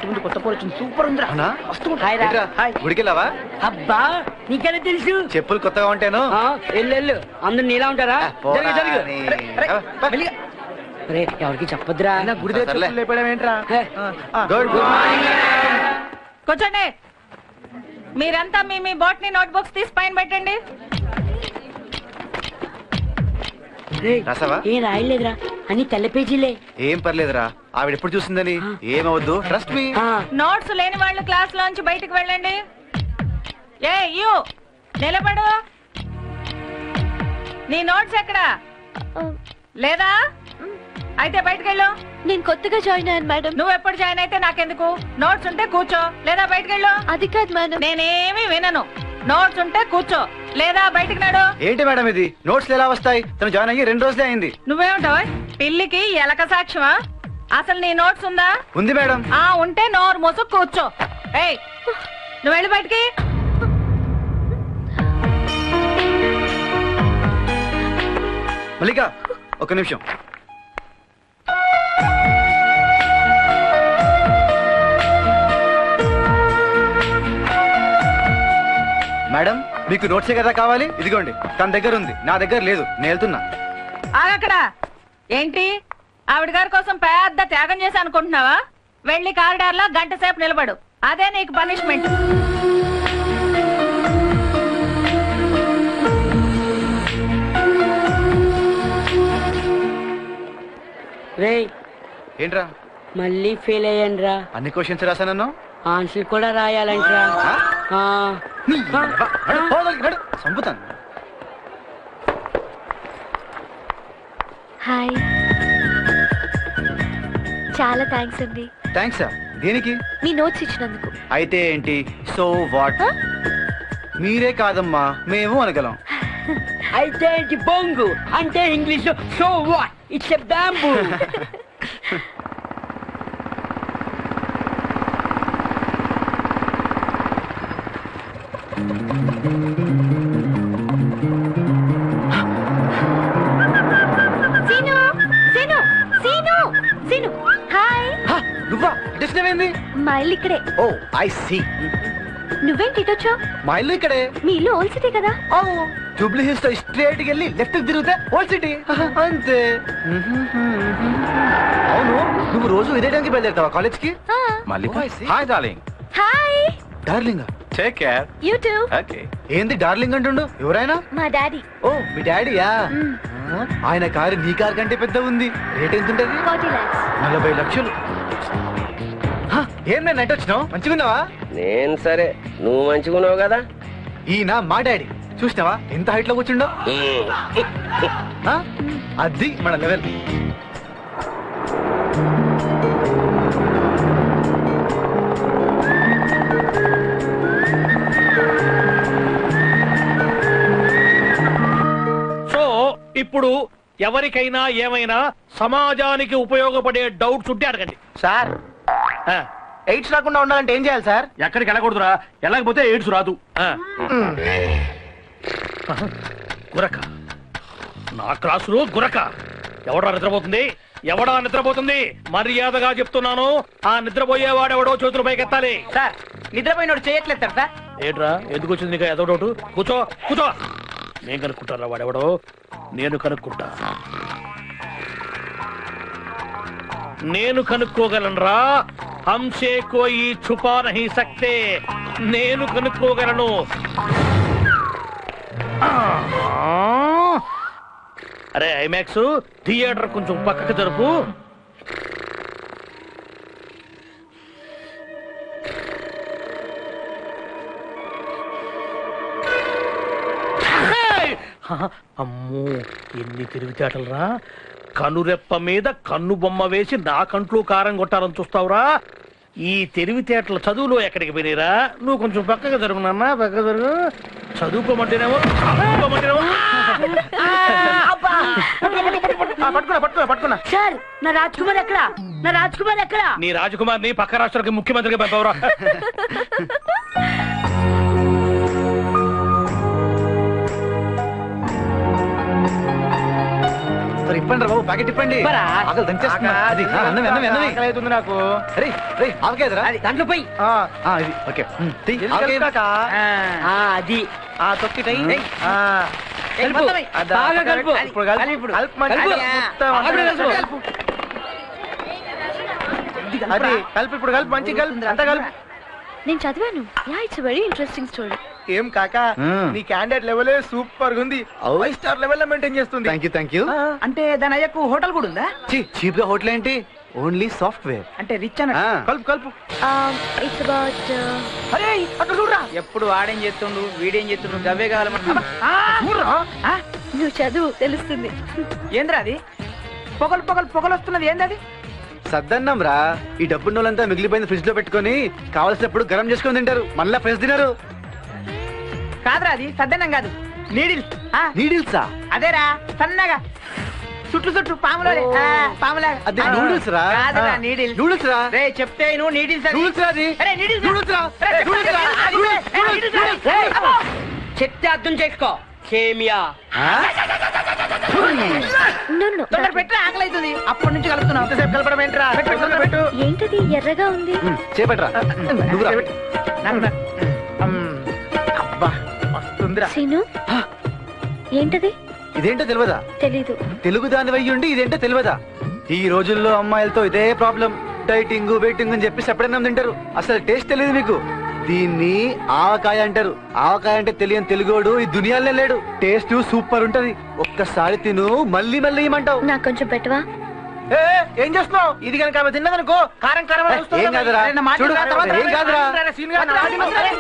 ముందు కొత్త పోరు వచ్చింది, సూపర్ ఉందిరా. గుడికెళ్ళావా? అబ్బా నీకెలా తెలుసు? చెప్పులు కొత్తగా ఉంటాను. వెళ్ళు, అందరు నీలా ఉంటారా? ఎవరికి చెప్పొద్దురా. గుడి దగ్గర లేపడమేంట్రా? కూర్చోండి. మీరంతా మీ బోట్ని నోట్బుక్స్ తీసి పైన పెట్టండి. ఏం రాయలేదురా, అన్ని తెల్ల పేజీలే. ఏం పర్లేదురా, ఆవిడ ఎప్పుడు చూసిందని ఏమవద్దు, ట్రస్ట్ మీ. నోట్స్ లేని వాళ్ళు క్లాస్ లోంచి బయటకు వెళ్ళండి. ఏ యూ నిలబడు. నీ నోట్స్ ఎక్కడా? లేదా? అయితే బయటకెళ్ళు. నేను కొత్తగా జాయిన్ అయ్యాను మేడం. నువ్వు ఎప్పుడు జాయిన్ అయితే నాకెందుకు? నోట్స్ ఉంటే కూర్చో, లేదా బయటకెళ్ళు. అది కాదు మేడం. నేనేమి వినను. నోట్స్ ఉంటే కూర్చో, లేదా బయటకు నాడు. ఏంటి మేడం ఇది? నోట్స్ ఎలా వస్తాయి? తను జాయిన్ అయ్యి 2 రోజులే అయింది. నువ్వేమిటావు? పిల్లికి ఎలక సాక్ష్యమా? అసలు నీ నోట్స్ ఉందా? ఉంది మేడం. ఉంటే నోరు మూసు కూర్చో. ఏయ్ నువ్వు వెళ్ళి బయటికి. మల్లిక ఒక నిమిషం. మేడం మీకు నోట్సే కదా కావాలి? ఇదిగోండి, తన దగ్గర ఉంది, నా దగ్గర లేదు. నేను వెళ్తున్నా. ఆగక్కడ. ఏంటి ఆవిడ గారి కోసం పెద్ద త్యాగం చేసి అనుకుంటున్నావా? వెళ్ళి కారిడార్ లో గంట సేపు నిలబడు. అదే నీకు పనిష్మెంట్. ఏంట్రా మళ్ళీ ఫెయిల్ అయ్యాను రా. అన్ని క్వశ్చన్స్ రాసానన్నా? ఆన్సర్ కూడా రాయాలంటరా. సంపుతాను. హాయ్, చాలా థ్యాంక్స్ అండి. థ్యాంక్సా? దేనికి? మీ నోట్స్ ఇచ్చినందుకు. అయితే ఏంటి? So what? మీరే కాదమ్మా, మేము అనగలం. అయితే ఏంటి బొంగు అంటే English so what? It's a bamboo. నువ్వా? ఇదేంది? మా ఇల్లు ఇక్కడే. ఓ ఐ సీ. నువ్వేంటి ఇటొచ్చావు? మా ఇల్లు ఇక్కడే. మీ ఇల్లు ఓల్డ్ సిటీ కదా? జూబ్లీ హిల్స్ తో స్ట్రేట్ కి వెళ్ళి లెఫ్ట్ కి తిరిగితే ఓల్డ్ సిటీ అంతే. అవును, నువ్వు రోజు ఇదే టైంకి బయలుదేరుతావా కాలేజ్ కి? Hi darling. Hi darling. Take care. You to. Okay. ఏంది డార్లింగ్ అంటుండు? ఎవరైనా? మా డాడీ. ఓ మీ డాడీయా? ఆయన కారు నీ కారు కంటే పెద్ద ఉంది. రేట్ ఎంత ఉంటది? 40 lakhs. 40 లక్షలు. ఏం నేను నెట్ వచ్చినావు? మంచిగున్నావా? నేను సరే, నువ్వు మంచిగున్నావు కదా. ఈయన మా డాడీ. చూసినావా ఎంత హైట్ లో కూర్చుండో? అది మన లెవెల్. సో ఇప్పుడు ఎవరికైనా ఏమైనా సమాజానికి ఉపయోగపడే డౌట్స్ ఉంటే అడగండి. సార్, ఎయిడ్స్ రాకుండా ఉండాలంటే ఏం చేయాలి సార్? ఎక్కడికి వెళ్ళకూడదురా, వెళ్ళకపోతే ఎయిడ్స్ రాదు. గురక, నా క్లాసులో గురక. ఎవడా నిద్రపోతుంది? ఎవడా నిద్రపోతుంది? మర్యాదగా చెప్తున్నాను, ఆ నిద్రపోయేవాడెవడో చేతులు పైకెత్తాలి. సార్ నిద్రపోయినోడు చేయట్లేదు సార్. ఏంట్రా, ఎందుకు వచ్చింది నీకు ఏదో డౌట్? కూర్చో కూర్చో. నేను కనుక్కుంటారా వాడెవడో? నేను కనుక్కుంటా. నేను కనుక్కోగలనురా. హంసే కోయి ఛుపా నహీ సక్తే. నేను కనుక్కోగలను. అరే ఐమాక్స్ థియేటర్ కొంచెం పక్కకు జరుపు. అమ్మో, ఎన్ని తెలివితేటలరా! కనురెప్ప మీద కన్ను బొమ్మ వేసి నా కంట్లో కారం కొట్టాలని చూస్తావురా? ఈ తెలివితేటల చదువులో ఎక్కడికి పోయినరా? నువ్వు కొంచెం పక్కగా జరుగు నాన్న, పక్కగా జరుగు. చదువుకోమంటేనేమో పట్టుకున్నా. సార్ నా రాజ్ కుమార్ ఎక్కడ? నా రాజ్ కుమార్ ఎక్కడ? నీ రాజకుమార్ని పక్క రాష్ట్రాలకి ముఖ్యమంత్రిగా పంపవరా? మరి ఇప్పండి రా బాబు, ప్యాకెట్ ఇప్పండి. ఇవ్వరా? ఆకలి దంచేస్తున్నా. అది, అన్నమే, అన్నమే, అన్నమే. అవుతుంది నాకు. అరే రే, ఆవకాయదిరా? దాంట్లో పోయి ఇది ఓకే. తీ, ఆవకాయ. అది తొక్కి కలుపు. బాగా కలుపు. ఇప్పుడు కలుపు. ఇప్పుడు. కలుపు మంచిగా. కలుపు. మొత్తం ఆవిడ అంతా కలుపు. అది కలుపు, ఇప్పుడు కలుపు, మంచిగా కలుపు, అంతా కలుపు. నేను చదివాను. Yeah, it's very interesting story. ఏం కాకా, నీ క్యాండిడేట్ లెవెల్ సూపర్ గా ఉంది. 5 స్టార్ లెవెల్ లో మెయింటైన్ చేస్తుంది. Thank you. అంటే దాని అయ్యకు హోటల్ కూడా ఉందా? చీప్ గా హోటల్ ఏంటి, ఓన్లీ సాఫ్ట్వేర్. అంటే రిచ్ అన్న. కలుపు కలుపు. ఇట్స్ అబౌట్ అరే అక్కడ చూడరా. ఎప్పుడు వాడేం చేస్తుండు, వీడేం చేస్తుండు, గవ్వే కావాలమ్మా. నువ్వు చదువు తెలుస్తుంది. ఏంద్రా అది? పొగలు వస్తున్నది ఏందది? సద్దన్నం రా. ఈ డబ్బున్న వాళ్ళంతా మిగిలిపోయిన ఫ్రిడ్జ్ లో పెట్టుకొని కావాల్సినప్పుడు గరం చేసుకొని తింటారు, మళ్ళా ఫ్రెష్ తినరు. కాదురా, అది సద్దన్నం కాదు, నీడిల్స్. నీడిల్సా? అదేరా, సన్నగా చుట్టు పాములా. అది నూడిల్స్ రా. నీడిల్స్. నూడిల్స్ రా. రే చెప్తే నువ్వు నీడిల్స్. నూడిల్స్ రా అది. అరే నీడిల్స్. నూడిల్స్ రా. నూడిల్స్ రా. చెప్తే అర్థం చేసుకో. సేమియా. తొందర పెట్టి ఆకలి అవుతుంది. అప్పటి నుంచి కలుపుతున్నావు. ఎంతసేపు కలపడం ఏంట్రా? పెట్టు. ఏంటది ఎర్రగా ఉంది? చేపట్రా. నువ్వు రా. అబ్బా వస్తుందిరా. సీను, ఏంటది? ఇదేంటో తెలియదా? తెలీదు. తెలుగు దాని వయ్యుండి ఇదేంటో తెలియదా? ఈ రోజుల్లో అమ్మాయిలతో ఇదే ప్రాబ్లం. డైటింగ్ వెయిటింగ్ అని చెప్పి సెపరేట్ తింటారు. అసలు టేస్ట్ తెలియదు మీకు. దీన్ని ఆవకాయ అంటారు. ఆవకాయ అంటే తెలియని తెలుగోడు ఈ దునియాలో లేడు. టేస్ట్ సూపర్ ఉంటది. ఒక్కసారి తిను, మళ్ళీ మళ్ళీ ఇమ్మంటావు. నాకు కొంచెం పెట్టవా? ఏం చేస్తున్నావు? ఇది కనుక ఆమె తిన్నదనుకో కారం కారం అని వస్తుంది. ఏం కాదురా, అరే, నా మాట చూడు, వినరా? తర్వాత ఏం కాదురా. సీన్ గా నా మాట వినరా?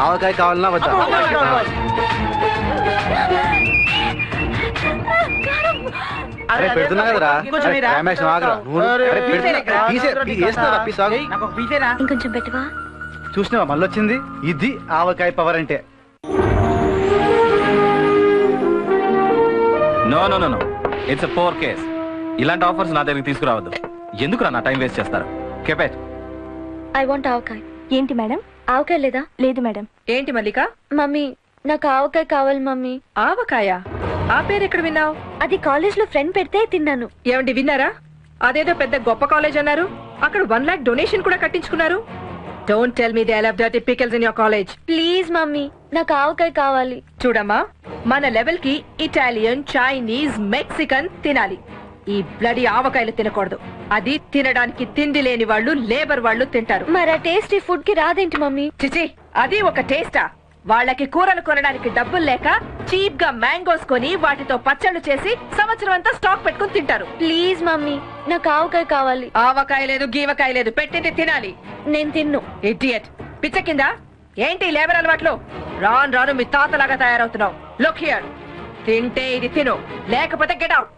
ఆవకాయ కావాలన్నా వద్దా? అరే పెడుతున్నా కదరా. రమేష్ ఆగరా. నాకు ఒక పీసేనా? ఇంకొంచెం పెట్టవా? చూసినావా మళ్ళొచ్చింది? ఇది ఆవకాయ పవర్ అంటే. No no no no, it's a poor case. ఇలాంటి ఆఫర్స్ నా దగ్గరికి తీసుకురావద్దు. ఎందుకురా నా టైం వేస్ట్ చేస్తారు? కెపెట్. I want avakaya. ఏంటి మేడం, ఆవకాయ లేదా? లేదు మేడం. ఏంటి మల్లిక? మమ్మీ, నాకు ఆవకాయ కావాలి మమ్మీ. ఆవకాయ? ఆ పేరు ఎక్కడ విన్నావు? అది కాలేజ్ లో ఫ్రెండ్ పెడితే తిన్నాను. ఏమండి విన్నారా? అదేదో పెద్ద గొప్ప కాలేజ్ అన్నారు. అక్కడ 1 lakh డొనేషన్ కూడా కట్టించుకున్నారు. Don't tell me they love dirty pickles in your college. Please mummy, నాకు ఆవకాయ కావాలి. చూడమ్మా, మన లెవెల్ కి ఇటాలియన్, చైనీస్, మెక్సికన్ తినాలి. ఈ బ్లడీ ఆవకాయలు తినకూడదు. అది తినడానికి తిండి లేని వాళ్ళు, లేబర్ వాళ్ళు తింటారు. మరి ఆ టేస్ట్ ఈ ఫుడ్ కి రాదేంటి మమ్మీ? చిచి, అది ఒక టేస్టా? వాళ్ళకి కూరలు కొనడానికి డబ్బులు లేక చీప్ గా మ్యాంగోస్ కొని వాటితో పచ్చళ్ళు చేసి సంవత్సరం అంతా స్టాక్ పెట్టుకుని తింటారు. ప్లీజ్ మమ్మీ, నాకు ఆవకాయ కావాలి. ఆవకాయ లేదు, గీవకాయ లేదు, పెట్టింది తినాలి. నేను తిన్ను. ఇడియట్, పిచ్చ కింద ఏంటి లేబర్ అలవాట్లు? రాను రాను మీ తాతలాగా తయారవుతున్నావు. లుక్ హియర్, తింటే ఇది తిను, లేకపోతే గెట్ అవుట్.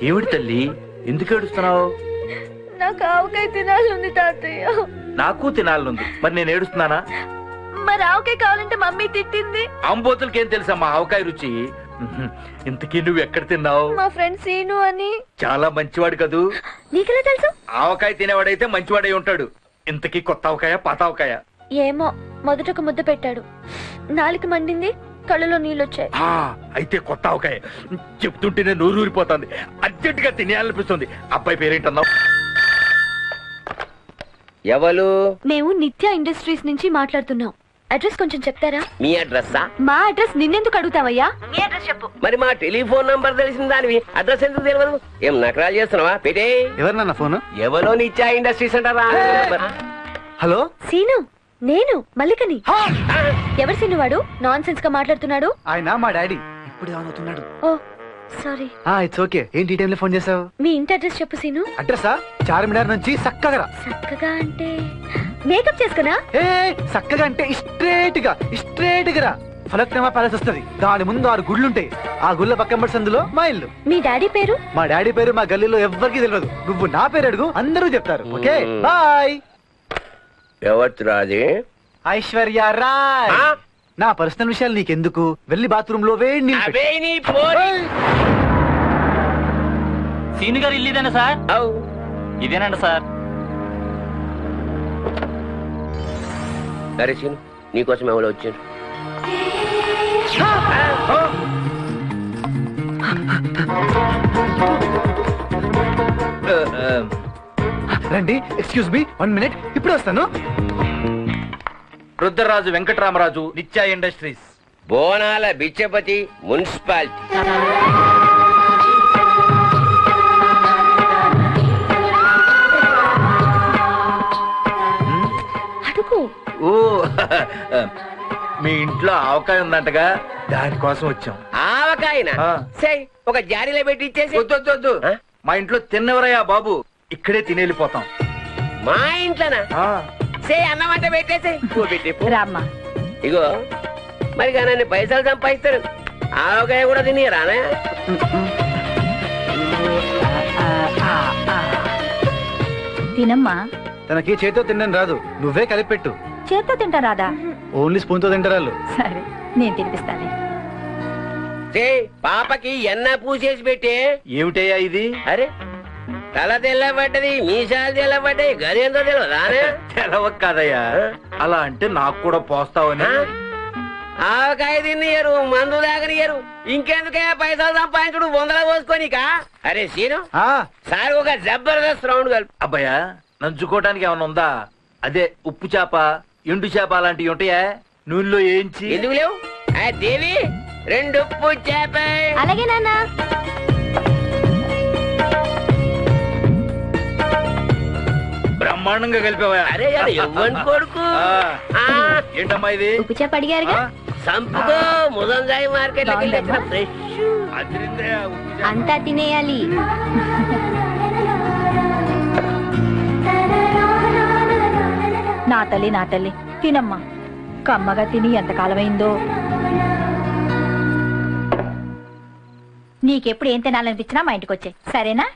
ఏమిటి తల్లి, ఎందుకు ఏడుస్తున్నావు? నాకు ఆవకాయ తినాలి తాతయ్య. నాకు తినాలనుంది, మరి నేను ఏడుస్తున్నానా? మరి ఆవకాయ కావాలంటే మమ్మీ తిట్టింది. ఆంబోతులకేం తెలుసమ్మా ఆవకాయ రుచి. ఇంతకీ నువ్వు ఎక్కడ తిన్నావు? మా ఫ్రెండ్ సీను అని. చాలా మంచివాడు కదూ. నీకెలా తెలుసు? ఆవకాయ తినేవాడైతే మంచివాడై ఉంటాడు. ఇంతకీ కొత్త ఆవకాయ, పాత ఆవకాయ? ఏమో, మొదట ఒక ముద్ద పెట్టాడు, నాలుక మండింది, కళ్ళలో నీళ్ళొచ్చాయి. అయితే కొత్త ఆవకాయ. చెప్తుంటేనే నోరు ఊరిపోతుంది, అర్జెంటుగా తినేయాలనిపిస్తుంది. అబ్బాయి పేరేంటన్నావు? ఎవరు? మేము నిత్య ఇండస్ట్రీస్ నుంచి మాట్లాడుతున్నాం. అడ్రస్ కొంచెం చెప్తారా? మీ అడ్రస్సా? మా అడ్రస్ నిన్నెందుకు అడుగుతావయ్యా? మీ అడ్రస్ చెప్పు. మరి మా టెలిఫోన్ నంబర్ తెలిసిన దానివి అడ్రస్ ఎందుకు తెలియదు? ఏం నకరాలు చేస్తున్నావా? పెట్టే. ఎవరినన్నా ఫోన్? ఎవరో నిత్యా ఇండస్ట్రీస్ అంటారా? హలో సీను, నేను మల్లికని. ఎవరు సీను వాడు? నాన్ సెన్స్ గా మాట్లాడుతున్నాడు. ఆయన మా డాడీ. ఇప్పుడు అవుతున్నాడు. ఓ సారీ. It's okay. ఏంటి ఈ టైంలో ఫోన్ చేసావు? మీ ఇంటి అడ్రస్ చెప్పు సీను. అడ్రసా? చార్మినార్ నుంచి సక్కగా. చక్కగా అంటే మేకప్ చేసుకున్నా? ఏ సక్కగా అంటే స్ట్రేట్ గా రా. ఫలక్నమా ప్యాలెస్ వస్తది. దాని ముందు 6 గుళ్ళుంటాయి. ఆ గుళ్ళ పక్కన సందులో మా ఇల్లు. మీ డాడీ పేరు? మా డాడీ పేరు మా గల్లీలో ఎవ్వరికి తెలియదు. నువ్వు నా పేరు అడుగు, అందరూ చెప్తారు. Okay bye. ఎవరు అది? ఐశ్వర్య రాయ్. ఆ? నా పర్సనల్ విషయాలు నీకెందుకు? వెళ్ళి బాత్రూమ్ లో వేడి నీళ్ళు పెట్టు. అవే నీ పోరి. సీని గారు ఇల్లు ఇదేనా సార్? అవు. ఇదేనండి సార్. సరే సీను, నీకోసం ఎవరు వచ్చారు? రండి. ఎక్స్క్యూజ్ మీ 1 minute, ఇప్పుడు వస్తాను. రుద్రరాజు వెంకటరామరాజు, నిత్యా ఇండస్ట్రీస్. బోనాల బిచ్చపతి మున్సిపాలిటీ. అడుగు. ఓ మీ ఇంట్లో ఆవకాయ ఉందంటగా, దానికోసం వచ్చాం. ఆవకాయన ఆ. సై ఒక జాడీలో పెట్టి ఇచ్చేసి. వద్దు ఆ? మా ఇంట్లో తిన్నవరయ్యా బాబు, ఇక్కడే తినేళ్ళిపోతాం. మా ఇంట్లోనా? ఆ. సే అన్నం అంటే పెట్టేసి పెట్టి రామ్మా. ఇగో మరి కానీ పైసలు సంపాదిస్తాడు. ఆవకాయ కూడా తిని రానా? తినమ్మా. తనకి చేతితో తినడం రాదు, నువ్వే కలిపెట్టు. చేత్తో తింటా రాదా? ఓన్లీ స్పూన్ తో తింటారు వాళ్ళు. సరే నేను తినిపిస్తాను. సే పాపకి ఎన్న పూసేసి పెట్టే. ఏమిటయ్యా ఇది? అరే తల తెల్లబడ్డది, మీసాలు తెల్లబడ్డాయి, గదేంతో తెలియదానే? తెలవక కాదయ్యా, అలా అంటే నాకు కూడా పోస్తావని. ఆవకాయ తినియరు, మందు దాగనియరు, ఇంకెందుకే పైసలు సంపాదించుడు 100 పోసుకోనికా? అరే సీను, ఆ సార్ ఒక జబర్దస్త్ రౌండ్ కలుపు. అబ్బాయా, నంచుకోవటానికి ఏమైనా ఉందా? అదే ఉప్పు చేప, ఎండు చేప అలాంటివి ఉంటాయా? నూనెలో ఏంచి. ఎందుకు లేవు? ఆ దేవి 2 ఉప్పు చేప. అలాగే నాన్న. బ్రహ్మాండంగా కలిపావా? అరే అది ఎవ్వని కొడుకు. ఆ. ఏంటమ్మా ఇది? ఉప్పు చేప అడిగారుగా. సంపుకో ముదంజాయి మార్కెట్ ఫ్రెష్. అదిరిందయ్యా ఉప్పు చేప. అంతా తినేయాలి. నా తల్లి తినమ్మా. కమ్మగా తిని ఎంతకాలమైందో. నీకెప్పుడు ఏం తినాలనిపించినా మా ఇంటికి వచ్చాయి, సరేనా?